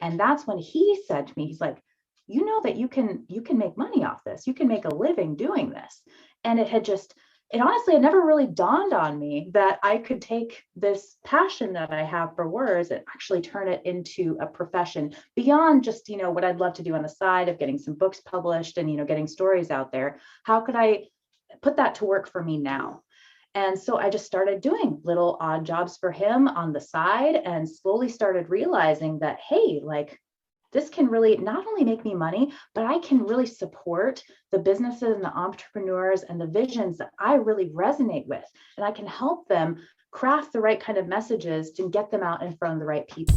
And that's when he said to me, he's like, you know that you can make money off this. You can make a living doing this. And it honestly had never really dawned on me that I could take this passion that I have for words and actually turn it into a profession beyond just, what I'd love to do on the side of getting some books published and, getting stories out there. How could I put that to work for me now? And so I just started doing little odd jobs for him on the side and slowly started realizing that, hey, like, this can really not only make me money, but I can really support the businesses and the entrepreneurs and the visions that I really resonate with. And I can help them craft the right kind of messages to get them out in front of the right people.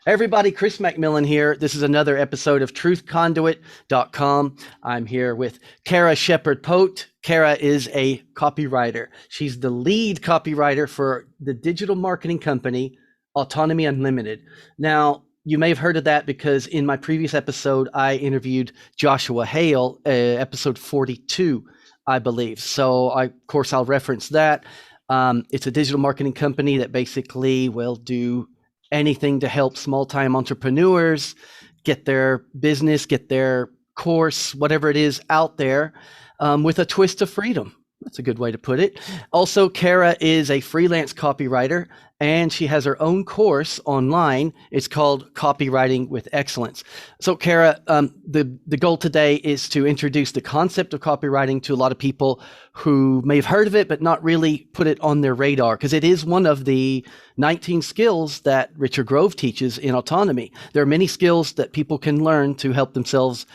Hey everybody, Chris McMillan here. This is another episode of truthconduit.com. I'm here with Cara Shepherd-Pote. Cara is a copywriter. She's the lead copywriter for the digital marketing company, Autonomy Unlimited. Now, you may have heard of that because in my previous episode, I interviewed Joshua Hale, episode 42, I believe. So, of course, I'll reference that. It's a digital marketing company that basically will do anything to help small-time entrepreneurs get their business, get their course, whatever it is out there, with a twist of freedom. That's a good way to put it. Also, Cara is a freelance copywriter, and she has her own course online. It's called Copywriting with Excellence. So, Cara, the goal today is to introduce the concept of copywriting to a lot of people who may have heard of it, but not really put it on their radar, because it is one of the 19 skills that Richard Grove teaches in Autonomy. There are many skills that people can learn to help themselves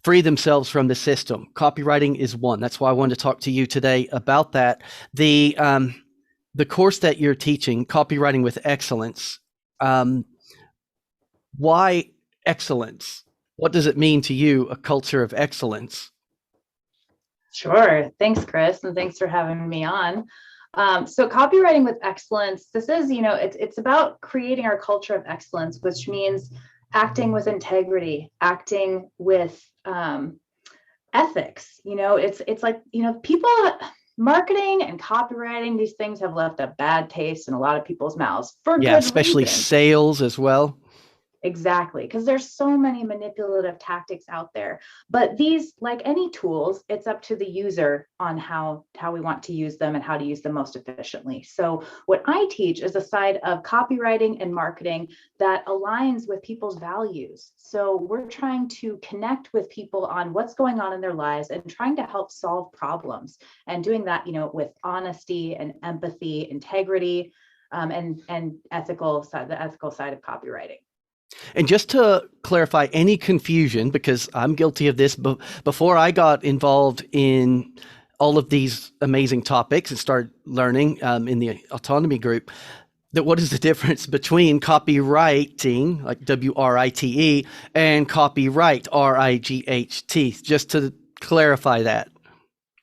free themselves from the system. Copywriting is one. That's why I wanted to talk to you today about that. The course that you're teaching, Copywriting with Excellence, why excellence? What does it mean to you, a culture of excellence? Sure. Thanks, Chris. And thanks for having me on. So Copywriting with Excellence, this is, it's about creating our culture of excellence, which means acting with integrity, acting with ethics. It's like, people, marketing and copywriting, these things have left a bad taste in a lot of people's mouths for good especially reason. Sales as well. Exactly, because there's so many manipulative tactics out there. But these, like any tools, it's up to the user on how we want to use them and how to use them most efficiently. So what I teach is a side of copywriting and marketing that aligns with people's values. So we're trying to connect with people on what's going on in their lives and trying to help solve problems, and doing that, with honesty and empathy, integrity, and the ethical side of copywriting. And just to clarify any confusion, because I'm guilty of this, but before I got involved in all of these amazing topics and started learning in the autonomy group, that what is the difference between copywriting, like W-R-I-T-E, and copyright, R-I-G-H-T, just to clarify that.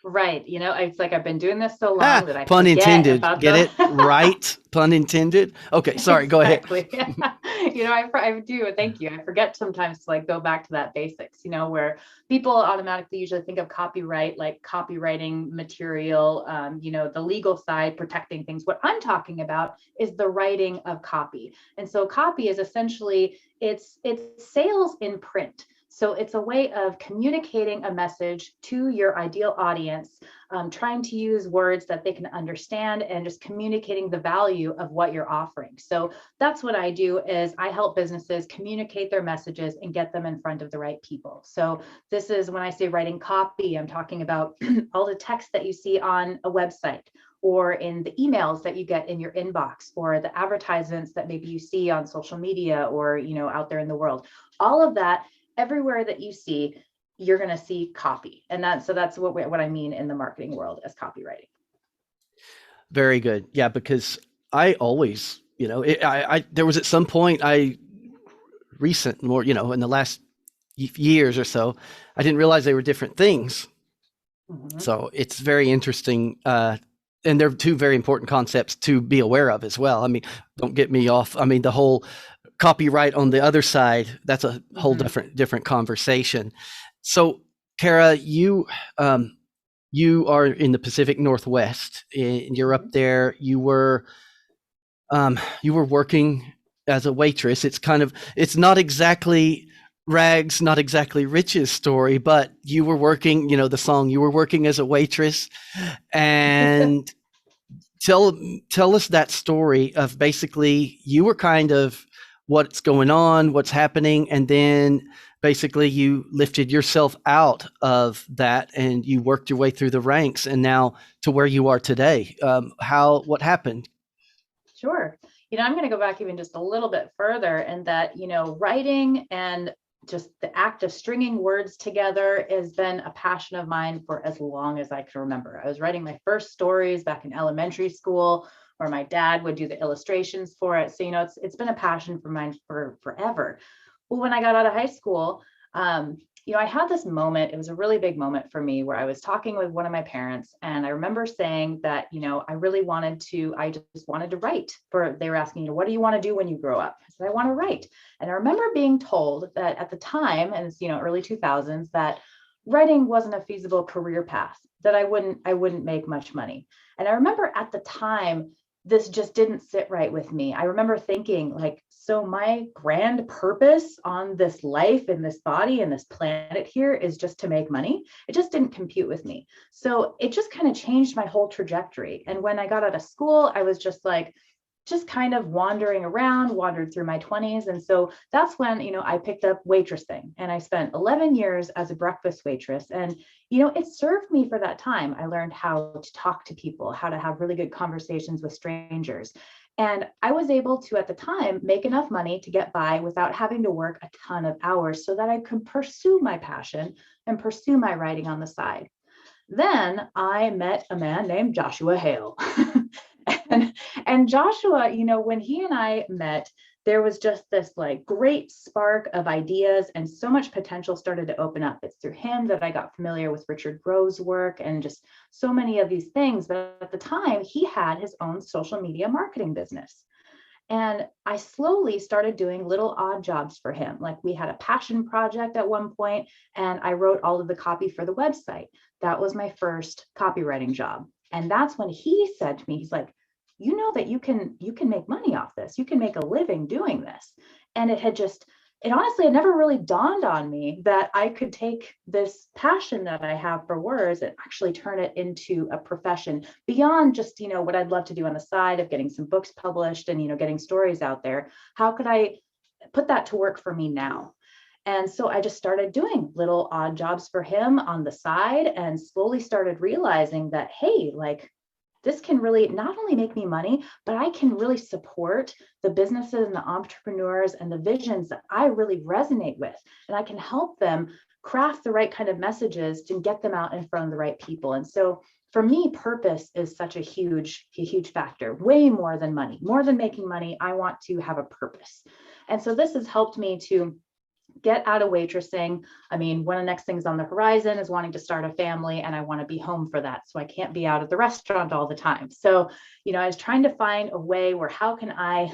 Right. It's like I've been doing this so long that I pun forget intended. about Get it? Right? Pun intended. Okay. Sorry. Go ahead. I do. Thank you. I forget sometimes to go back to that basics, where people automatically usually think of copyright, like copywriting material, the legal side, protecting things. What I'm talking about is the writing of copy. And so copy is essentially, it's sales in print. So it's a way of communicating a message to your ideal audience, trying to use words that they can understand and just communicating the value of what you're offering. So that's what I do, is I help businesses communicate their messages and get them in front of the right people. So this is, when I say writing copy, I'm talking about all the text that you see on a website, or in the emails that you get in your inbox, or the advertisements that maybe you see on social media, or, out there in the world. All of that, everywhere that you see, you're going to see copy. And that's what I mean in the marketing world as copywriting. Very good. Yeah, because I always, there was at some point in the last years or so, I didn't realize they were different things. Mm-hmm. So it's very interesting and they're two very important concepts to be aware of as well. I mean, don't get me off. I mean, the whole copyright on the other side, that's a whole Mhm. different conversation. So, Cara, you are in the Pacific Northwest, and you're up Mhm. there. You were working as a waitress. It's not exactly rags, not exactly riches story, but you were working, the song, you were working as a waitress. And tell tell us that story of basically you were kind of what's going on, what's happening, and then basically you lifted yourself out of that and you worked your way through the ranks and now to where you are today. What happened? Sure. I'm going to go back even just a little bit further, and that, writing and just the act of stringing words together has been a passion of mine for as long as I can remember. I was writing my first stories back in elementary school, where my dad would do the illustrations for it. So, it's been a passion for mine for forever. Well, when I got out of high school, I had this moment. It was a really big moment for me where I was talking with one of my parents, and I remember saying that, I just wanted to write. They were asking, what do you want to do when you grow up? I said, I want to write. And I remember being told that at the time, and it's, early 2000s, that writing wasn't a feasible career path, that I wouldn't make much money. And I remember at the time, this just didn't sit right with me. I remember thinking, like, so my grand purpose on this life and this body and this planet here is just to make money. It just didn't compute with me. So it just kind of changed my whole trajectory. And when I got out of school, I was just like, just kind of wandering around, wandered through my 20s. And so that's when, I picked up waitressing, and I spent 11 years as a breakfast waitress. And, it served me for that time. I learned how to talk to people, how to have really good conversations with strangers. And I was able to, at the time, make enough money to get by without having to work a ton of hours so that I could pursue my passion and pursue my writing on the side. Then I met a man named Joshua Hale. and Joshua, when he and I met, there was just this like great spark of ideas, and so much potential started to open up. It's through him that I got familiar with Richard Grove's work and just so many of these things. But at the time, he had his own social media marketing business. And I slowly started doing little odd jobs for him. Like, we had a passion project at one point, and I wrote all of the copy for the website. That was my first copywriting job. And that's when he said to me, he's like, that you can make money off this. You can make a living doing this. And it honestly had never really dawned on me that I could take this passion that I have for words and actually turn it into a profession beyond just, what I'd love to do on the side of getting some books published and, getting stories out there. How could I put that to work for me now? And so I just started doing little odd jobs for him on the side, and slowly started realizing that, hey, like, this can really not only make me money, but I can really support the businesses and the entrepreneurs and the visions that I really resonate with. And I can help them craft the right kind of messages to get them out in front of the right people. And so for me, purpose is such a huge factor, way more than money, more than making money. I want to have a purpose. And so this has helped me to get out of waitressing. I mean, one of the next things on the horizon is wanting to start a family, and I want to be home for that. So I can't be out at the restaurant all the time. So, I was trying to find a way where how can I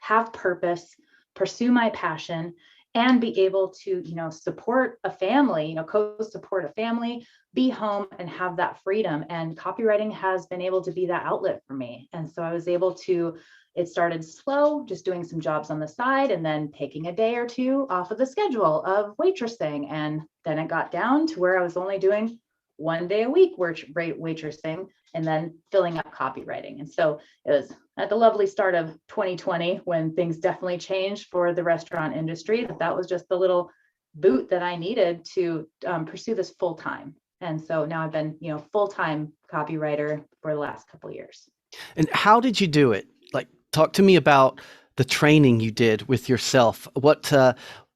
have purpose, pursue my passion, and be able to, support a family, co-support a family, be home and have that freedom. And copywriting has been able to be that outlet for me. And so I was able to, it started slow, just doing some jobs on the side and then taking a day or two off of the schedule of waitressing. And then it got down to where I was only doing one day a week waitressing, and then filling up copywriting. And so it was at the lovely start of 2020 when things definitely changed for the restaurant industry. That was just the little boot that I needed to pursue this full time. And so now I've been, full-time copywriter for the last couple of years. And how did you do it? Like, talk to me about the training you did with yourself.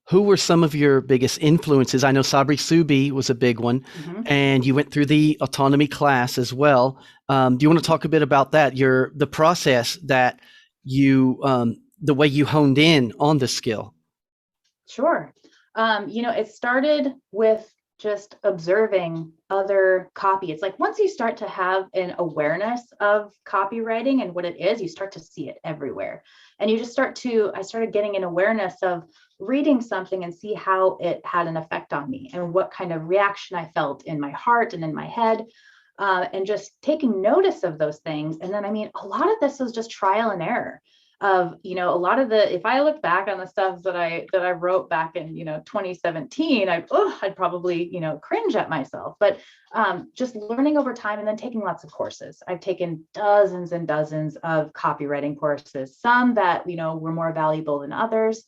Who were some of your biggest influences? I know Sabri Subi was a big one, and you went through the autonomy class as well. Do you want to talk a bit about that? The process that the way you honed in on the skill. Sure. It started with just observing other copy. It's like once you start to have an awareness of copywriting and what it is, you start to see it everywhere. And you just I started getting an awareness of reading something and see how it had an effect on me and what kind of reaction I felt in my heart and in my head. And just taking notice of those things. And then, I mean, a lot of this was just trial and error of, a lot of if I look back on the stuff that I wrote back in, 2017, I'd probably, cringe at myself, but just learning over time and then taking lots of courses. I've taken dozens and dozens of copywriting courses, some that, were more valuable than others.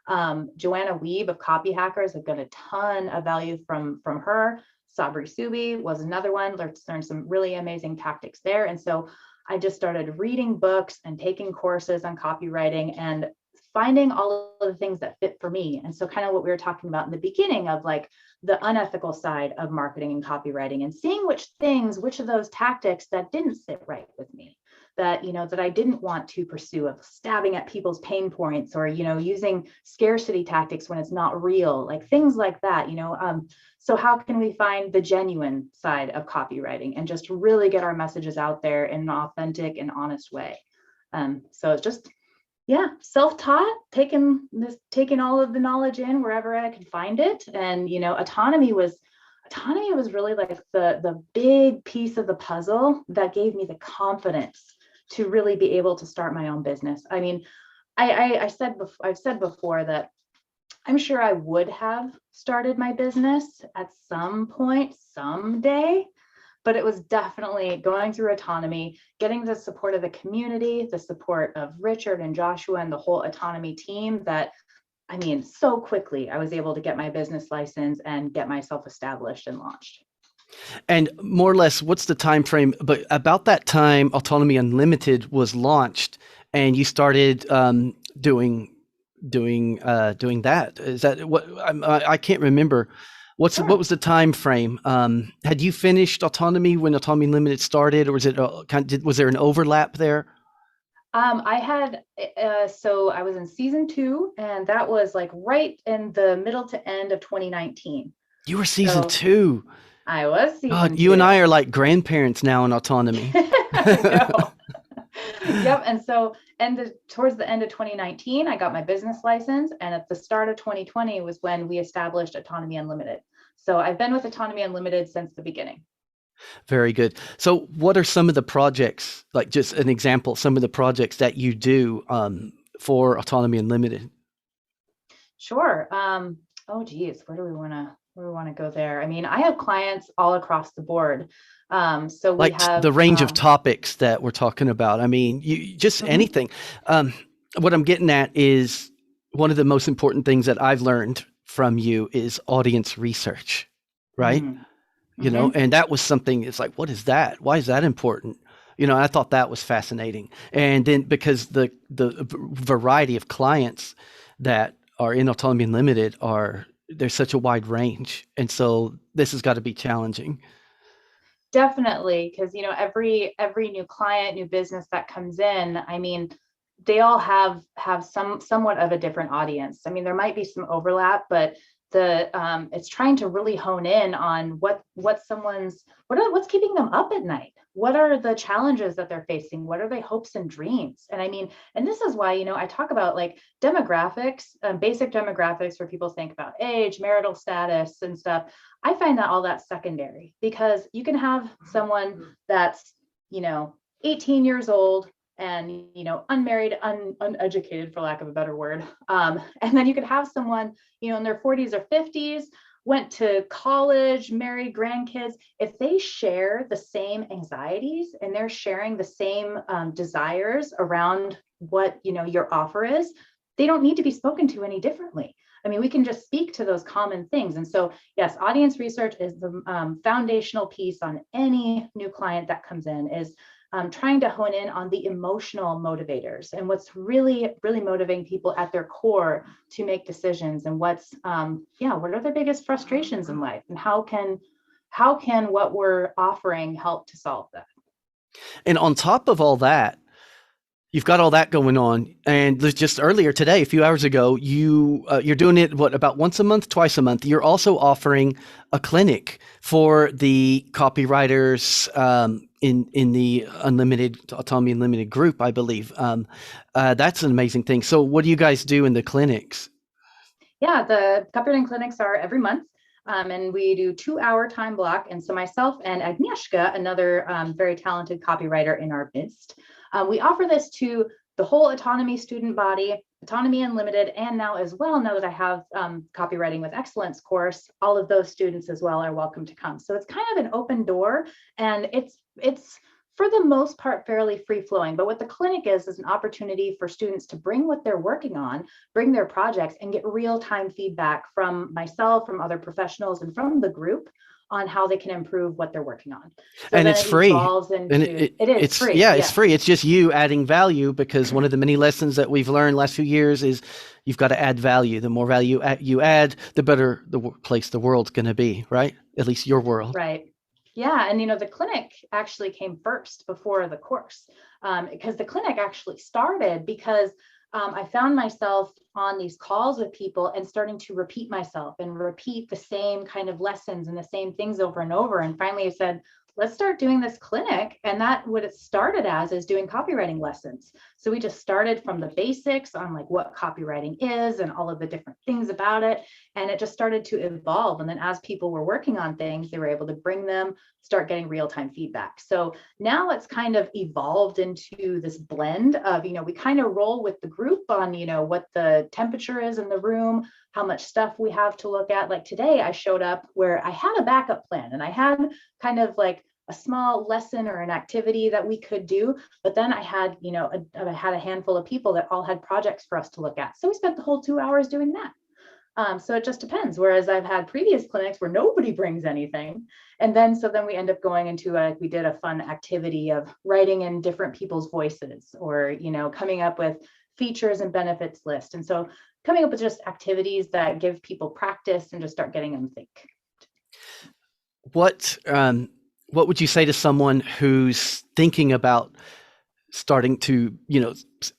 Joanna Weeb of Copy Hackers, I've got a ton of value from her. Sabri Subi was another one, learned some really amazing tactics there. And so I just started reading books and taking courses on copywriting and finding all of the things that fit for me. And so kind of what we were talking about in the beginning of like the unethical side of marketing and copywriting, and seeing which of those tactics that didn't sit right with me, that, that I didn't want to pursue, of stabbing at people's pain points, or, using scarcity tactics when it's not real, like things like that, so how can we find the genuine side of copywriting and just really get our messages out there in an authentic and honest way? So it's just, self-taught, taking all of the knowledge in wherever I could find it. And, autonomy was really like the big piece of the puzzle that gave me the confidence to really be able to start my own business. I mean, I've said before that I'm sure I would have started my business at some point, someday, but it was definitely going through autonomy, getting the support of the community, the support of Richard and Joshua and the whole autonomy team, that, I mean, so quickly I was able to get my business license and get myself established and launched. And more or less, what's the time frame? But about that time, Autonomy Unlimited was launched, and you started doing that. Is that what? I can't remember. Sure. What was the time frame? Had you finished Autonomy when Autonomy Unlimited started, or was it was there an overlap there? I had so I was in season 2, and that was like right in the middle to end of 2019. You were season 2. I was season God, 2. you and I are like grandparents now in Autonomy. Yep. And so, towards the end of 2019, I got my business license. And at the start of 2020 was when we established Autonomy Unlimited. So I've been with Autonomy Unlimited since the beginning. Very good. So what are some of the projects, like just an example, some of the projects that you do for Autonomy Unlimited? Sure. Oh, geez, where do we want to go there? I mean, I have clients all across the board. So we like have the range of topics that we're talking about. I mean, you just anything. What I'm getting at is one of the most important things that I've learned from you is audience research, right? You know, and that was something, it's like, what is that? Why is that important? You know, I thought that was fascinating. And then because the variety of clients that are in Autonomy Unlimited there's such a wide range. And so this has got to be challenging. Definitely, because every new client, new business that comes in, I mean, they all have somewhat of a different audience. I mean, there might be some overlap, but it's trying to really hone in on what's keeping them up at night. What are the challenges that they're facing? What are their hopes and dreams? And I mean, and this is why, I talk about like demographics, basic demographics where people think about age, marital status and stuff. I find that all that's secondary, because you can have someone that's, 18 years old and, unmarried, uneducated, for lack of a better word. And then you could have someone, in their 40s or 50s, went to college, married, grandkids. If they share the same anxieties and they're sharing the same desires around what, your offer is, they don't need to be spoken to any differently. I mean, we can just speak to those common things. And so, yes, audience research is the foundational piece on any new client that comes in, is trying to hone in on the emotional motivators and what's really, really motivating people at their core to make decisions, and what are their biggest frustrations in life, and how can what we're offering help to solve that. And on top of all that, you've got all that going on, and just earlier today, a few hours ago, you're doing it about once a month, twice a month. You're also offering a clinic for the copywriters in the Unlimited Autonomy Unlimited group, I believe. That's an amazing thing. So, what do you guys do in the clinics? Yeah, the copywriting clinics are every month. And we do 2 hour time block. And so myself and Agnieszka, another very talented copywriter in our midst, we offer this to the whole autonomy student body, Autonomy Unlimited, and now as well, now that I have Copywriting with Excellence course, all of those students as well are welcome to come. So it's kind of an open door, and it's for the most part fairly free flowing. But what the clinic is an opportunity for students to bring what they're working on, bring their projects, and get real-time feedback from myself, from other professionals, and from the group on how they can improve what they're working on. So And then it's it free. evolves into, And it is it's free. yeah, it's free. It's just you adding value, because one of the many lessons that we've learned last few years is you've got to add value. The more value you add, the better the place the world's going to be, right? At least your world. Right. Yeah. And, the clinic actually came first before the course, because the clinic actually started because I found myself on these calls with people and starting to repeat myself and repeat the same kind of lessons and the same things over and over. And finally I said, let's start doing this clinic. And that what it started as is doing copywriting lessons. So we just started from the basics on like what copywriting is and all of the different things about it. And it just started to evolve. And then as people were working on things, they were able to bring them, start getting real-time feedback. So now it's kind of evolved into this blend of, we kind of roll with the group on, what the temperature is in the room, how much stuff we have to look at. Like today I showed up where I had a backup plan and I had kind of like a small lesson or an activity that we could do, but then I had, I had a handful of people that all had projects for us to look at. So we spent the whole 2 hours doing that. So it just depends. Whereas I've had previous clinics where nobody brings anything. And then, so then we end up going into we did a fun activity of writing in different people's voices or, coming up with features and benefits list. And so coming up with just activities that give people practice and just start getting them think. What would you say to someone who's thinking about starting to,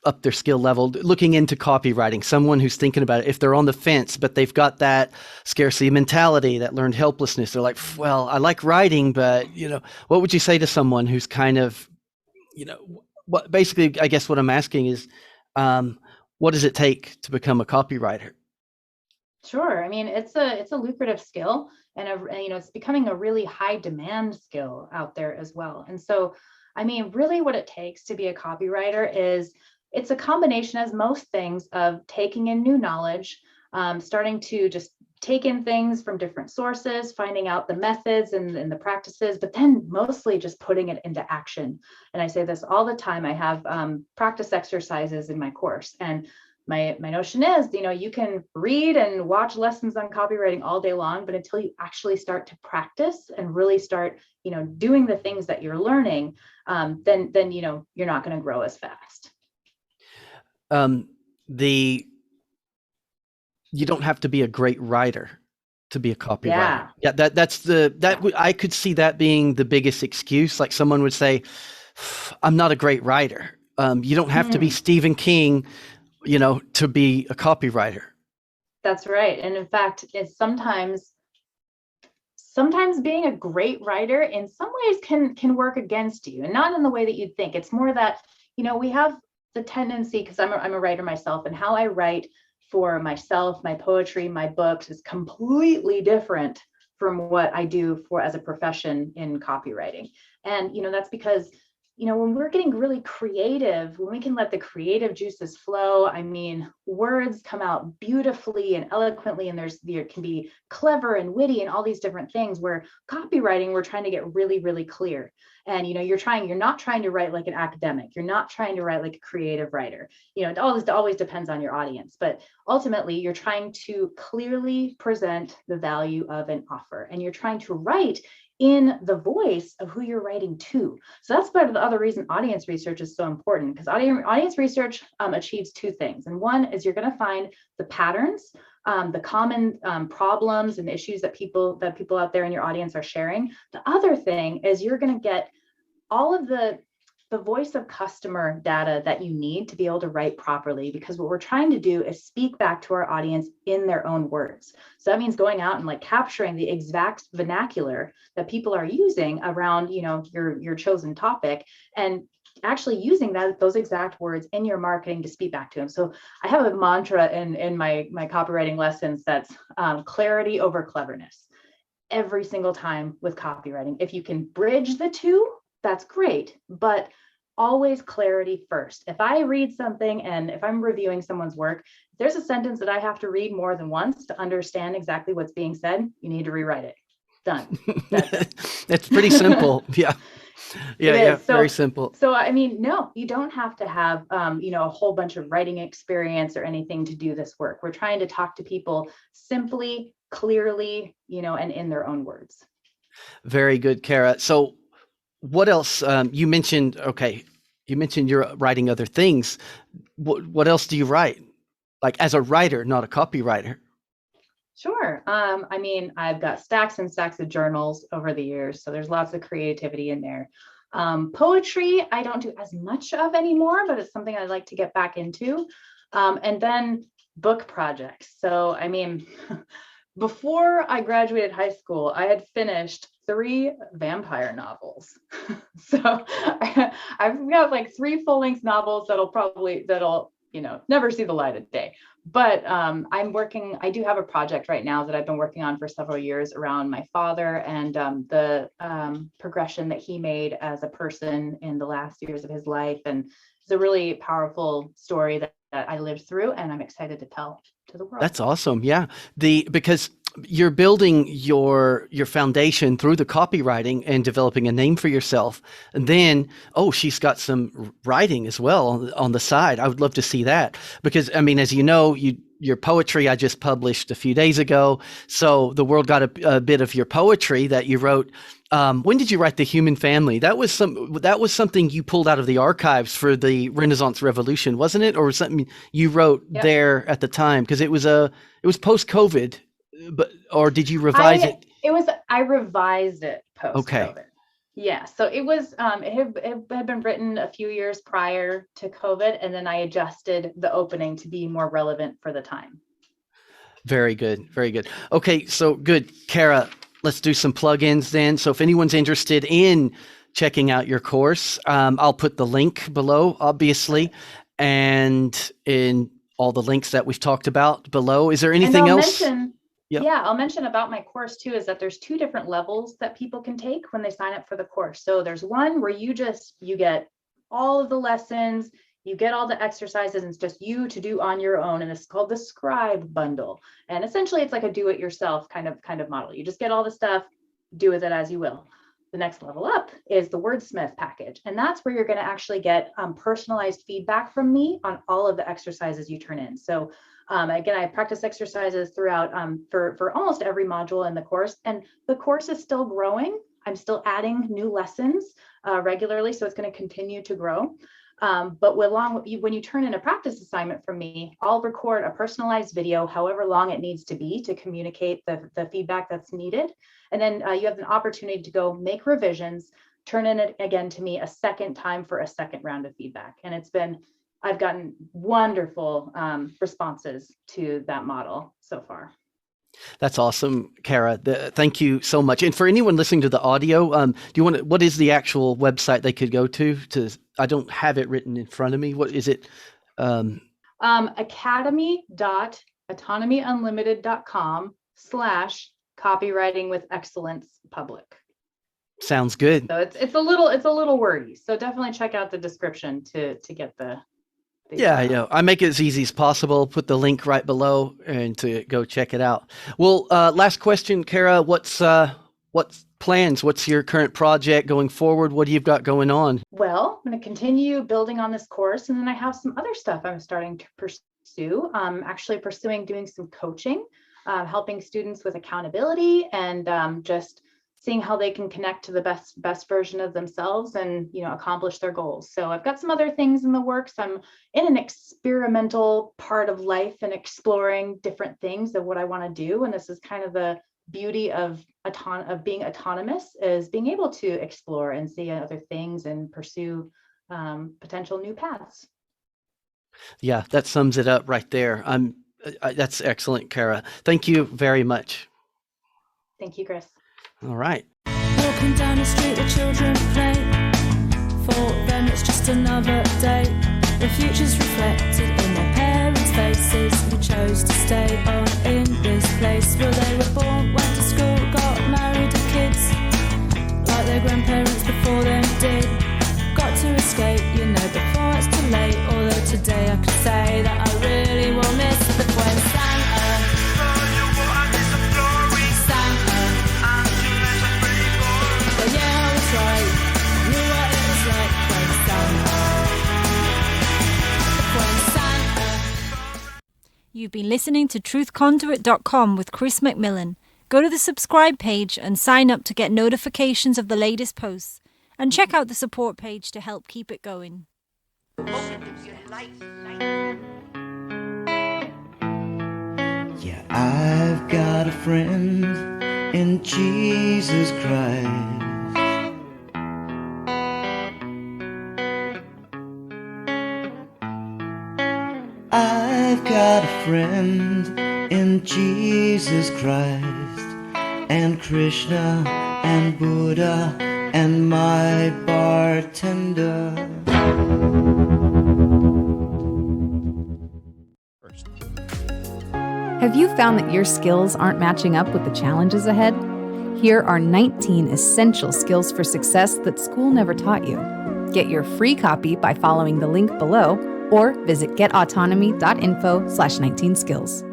up their skill level, looking into copywriting, someone who's thinking about it, if they're on the fence, but they've got that scarcity mentality, that learned helplessness, they're like, well, I like writing, but, what would you say to someone who's kind of, what basically, I guess what I'm asking is, what does it take to become a copywriter? Sure. I mean, it's a lucrative skill, and it's becoming a really high demand skill out there as well. And so, I mean, really what it takes to be a copywriter is it's a combination, as most things, of taking in new knowledge, starting to just take in things from different sources, finding out the methods and the practices, but then mostly just putting it into action. And I say this all the time. I have practice exercises in my course, and my notion is, you can read and watch lessons on copywriting all day long, but until you actually start to practice and really start, doing the things that you're learning, then you're not going to grow as fast. You don't have to be a great writer to be a copywriter. Yeah, I could see that being the biggest excuse. Like someone would say, I'm not a great writer. You don't have to be Stephen King, to be a copywriter. That's right. And in fact, it's sometimes being a great writer in some ways can work against you, and not in the way that you'd think. It's more that, we have the tendency, because I'm a writer myself, and how I write for myself, my poetry, my books is completely different from what I do for as a profession in copywriting. And, that's because, when we're getting really creative, when we can let the creative juices flow, I mean, words come out beautifully and eloquently, and there can be clever and witty and all these different things, where copywriting, we're trying to get really, really clear. And, you're not trying to write like an academic. You're not trying to write like a creative writer. It always depends on your audience, but ultimately you're trying to clearly present the value of an offer, and you're trying to write in the voice of who you're writing to. So that's part of the other reason audience research is so important, because audience research achieves two things. And one is you're going to find the patterns, the common problems and issues that people out there in your audience are sharing. The other thing is you're going to get all of the the voice of customer data that you need to be able to write properly, because what we're trying to do is speak back to our audience in their own words. So that means going out and like capturing the exact vernacular that people are using around, your chosen topic, and actually using those exact words in your marketing to speak back to them. So I have a mantra in my copywriting lessons that's clarity over cleverness. Every single time with copywriting, if you can bridge the two, that's great, but always clarity first. If I read something and if I'm reviewing someone's work, if there's a sentence that I have to read more than once to understand exactly what's being said, you need to rewrite it. Done. That's it. It's pretty simple. Yeah. Yeah. So, very simple. So, I mean, no, you don't have to have, a whole bunch of writing experience or anything to do this work. We're trying to talk to people simply, clearly, and in their own words. Very good, Cara. So what else? You mentioned you're writing other things. What else do you write? Like as a writer, not a copywriter. Sure. I mean, I've got stacks and stacks of journals over the years, so there's lots of creativity in there. Poetry, I don't do as much of anymore, but it's something I'd like to get back into. And then book projects. So, I mean, before I graduated high school, I had finished 3 vampire novels. So I've got like 3 full-length novels that'll never see the light of day. But I do have a project right now that I've been working on for several years around my father and the progression that he made as a person in the last years of his life. And it's a really powerful story that I lived through, and I'm excited to tell to the world. That's awesome. Yeah. Because you're building your foundation through the copywriting and developing a name for yourself. And then, she's got some writing as well on the side. I would love to see that because, I mean, as you know, your poetry I just published a few days ago. So the world got a bit of your poetry that you wrote. When did you write The Human Family? That was something you pulled out of the archives for the Renaissance Revolution, wasn't it? Or something you wrote there at the time? Because it was post-COVID, or did you revise it? I revised it post-COVID. Okay. Yeah. So it was, it had been written a few years prior to COVID, and then I adjusted the opening to be more relevant for the time. Very good. Very good. Okay. So good. Cara, let's do some plugins then. So if anyone's interested in checking out your course, I'll put the link below, obviously, and in all the links that we've talked about below. Is there anything else? I'll mention about my course too, is that there's 2 different levels that people can take when they sign up for the course. So there's one where you get all of the lessons, you get all the exercises, and it's just you to do on your own. And it's called the Scribe Bundle. And essentially it's like a do-it-yourself kind of model. You just get all the stuff, do with it as you will. The next level up is the Wordsmith package. And that's where you're going to actually get personalized feedback from me on all of the exercises you turn in. So again, I practice exercises throughout for almost every module in the course, and the course is still growing. I'm still adding new lessons regularly, so it's going to continue to grow. But when you turn in a practice assignment from me, I'll record a personalized video, however long it needs to be to communicate the feedback that's needed. And then you have an opportunity to go make revisions, turn in it again to me a second time for a second round of feedback. And I've gotten wonderful responses to that model so far. That's awesome, Cara. Thank you so much. And for anyone listening to the audio, what is the actual website they could go to? I don't have it written in front of me. What is it? academy.autonomyunlimited.com/copywriting-with-excellence-public. Sounds good. So it's a little wordy. So definitely check out the description to get the. Yeah, I make it as easy as possible. Put the link right below and to go check it out. Well, last question, Cara. What's plans? What's your current project going forward? What do you've got going on? Well, I'm going to continue building on this course, and then I have some other stuff I'm starting to pursue. I'm actually pursuing doing some coaching, helping students with accountability and just seeing how they can connect to the best version of themselves and, accomplish their goals. So I've got some other things in the works. I'm in an experimental part of life and exploring different things of what I want to do. And this is kind of the beauty of being autonomous, is being able to explore and see other things and pursue potential new paths. Yeah, that sums it up right there. That's excellent, Cara. Thank you very much. Thank you, Chris. All right. Walking down the street, the children play. For them, it's just another day. The future's reflected in their parents' faces, who chose to stay on in this place where they were born, went to school, got married, and kids, like their grandparents before them did. Got to escape, you know, before it's too late. Although today I could say that I really will miss the when Santa. But yeah, I was right. Knew what it was like when Santa. You've been listening to truthconduit.com with Chris McMillan. Go to the subscribe page and sign up to get notifications of the latest posts. And check out the support page to help keep it going. Yeah, I've got a friend in Jesus Christ. I've got a friend in Jesus Christ, and Krishna and Buddha and my bartender. Have you found that your skills aren't matching up with the challenges ahead? Here are 19 essential skills for success that school never taught you. Get your free copy by following the link below or visit getautonomy.info/19skills.